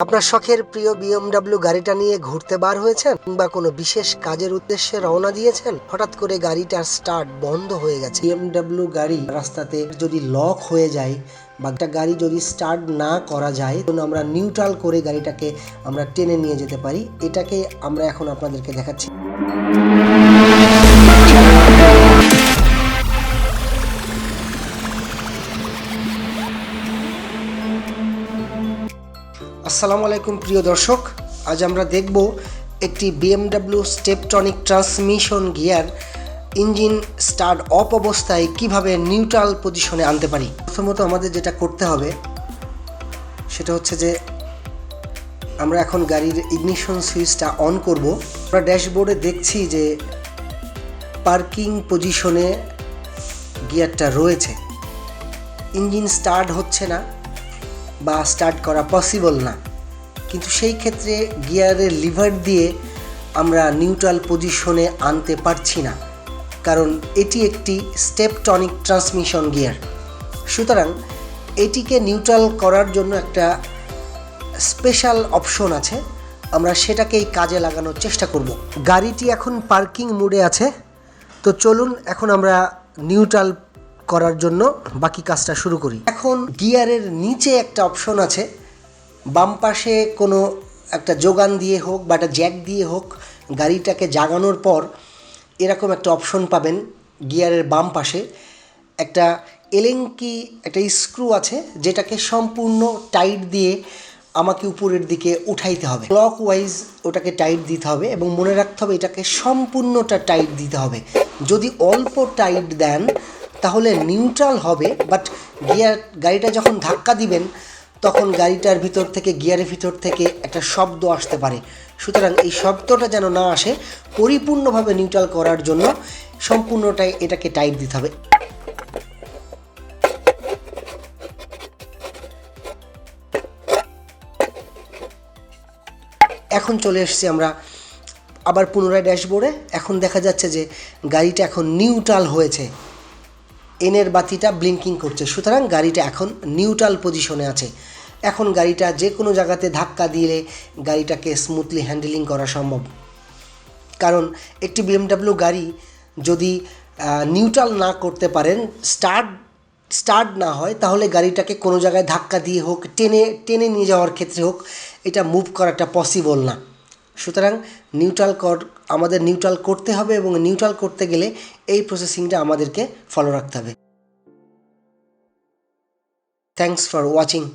আপনার শখের প্রিয় বিএমডব্লিউ গাড়িটা নিয়ে ঘুরতে বার হয়েছেন কিংবা কোনো বিশেষ কাজের উদ্দেশ্যে রওনা দিয়েছেন, হঠাৎ করে গাড়িটার স্টার্ট বন্ধ হয়ে গেছে। বিএমডব্লিউ গাড়ি রাস্তাতে যদি লক হয়ে যায় বা একটা গাড়ি যদি স্টার্ট না করা যায়, তখন আমরা নিউট্রাল করে গাড়িটাকে আমরা টেনে নিয়ে যেতে পারি। এটাকে আমরা এখন আপনাদেরকে দেখাচ্ছি। আসসালামু আলাইকুম প্রিয় দর্শক, আজ আমরা দেখব একটি BMW steptronic transmission gear engine start off অবস্থায় কিভাবে নিউট্রাল পজিশনে আনতে পারি। প্রথমত আমাদের যেটা করতে হবে সেটা হচ্ছে যে আমরা এখন গাড়ির ইগনিশন সুইচটা অন করব। আমরা ড্যাশবোর্ডে দেখছি যে পার্কিং পজিশনে গিয়ারটা রয়েছে, ইঞ্জিন স্টার্ট হচ্ছে না বা স্টার্ট করা পসিবল না, কিন্তু সেই ক্ষেত্রে গিয়ারের লিভার দিয়ে আমরা নিউট্রাল পজিশনে আনতে পারছি না, কারণ এটি একটি স্টেপটনিক ট্রান্সমিশন গিয়ার। সুতরাং এটিকে নিউট্রাল করার জন্য একটা স্পেশাল অপশন আছে, আমরা সেটাকেই কাজে লাগানোর চেষ্টা করব। গাড়িটি এখন পার্কিং মোডে আছে, তো চলুন এখন আমরা নিউট্রাল করার জন্য বাকি কাজটা শুরু করি। এখন গিয়ারের নিচে একটা অপশন আছে, বাম পাশে কোনো একটা যোগান দিয়ে হোক বা একটা জ্যাক দিয়ে হোক গাড়িটাকে জাগানোর পর এরকম একটা অপশন পাবেন। গিয়ারের বাম পাশে একটা এলেঙ্কি একটা স্ক্রু আছে, যেটাকে সম্পূর্ণ টাইট দিয়ে আমাকে উপরের দিকে উঠাইতে হবে। ক্লক ওয়াইজ ওটাকে টাইট দিতে হবে এবং মনে রাখতে হবে এটাকে সম্পূর্ণটা টাইট দিতে হবে। যদি অল্প টাইট দেন তাহলে নিউট্রাল হবে, বাট গাড়িটা যখন ধাক্কা দিবেন তখন গাড়িটার ভিতর থেকে, গিয়ারের ভিতর থেকে একটা শব্দ আসতে পারে। সুতরাং এই শব্দটা যেন না আসে, পরিপূর্ণভাবে নিউট্রাল করার জন্য সম্পূর্ণটাই এটাকে টাইট দিতে হবে। এখন চলে এসেছি আমরা আবার পুনরায় ড্যাশবোর্ডে। এখন দেখা যাচ্ছে যে গাড়িটা এখন নিউট্রাল হয়েছে, এনের বাতিটা ব্লিঙ্কিং করছে, সুতরাং গাড়িটা এখন নিউট্রাল পজিশনে আছে। এখন গাড়িটা যে কোনো জায়গাতে ধাক্কা দিলে গাড়িটাকে স্মুথলি হ্যান্ডেলিং করা সম্ভব। কারণ একটি বিএমডব্লিউ গাড়ি যদি নিউট্রাল না করতে পারেন, স্টার্ট না হয়, তাহলে গাড়িটাকে কোনো জায়গায় ধাক্কা দিয়ে হোক, টেনে নিয়ে যাওয়ার ক্ষেত্রে হোক, এটা মুভ করাটা পসিবল না। সুতরাং আমাদের নিউট্রাল করতে হবে এবং নিউট্রাল করতে গেলে এই প্রসেসিংটা আমাদেরকে ফলো রাখতে হবে। Thanks for watching.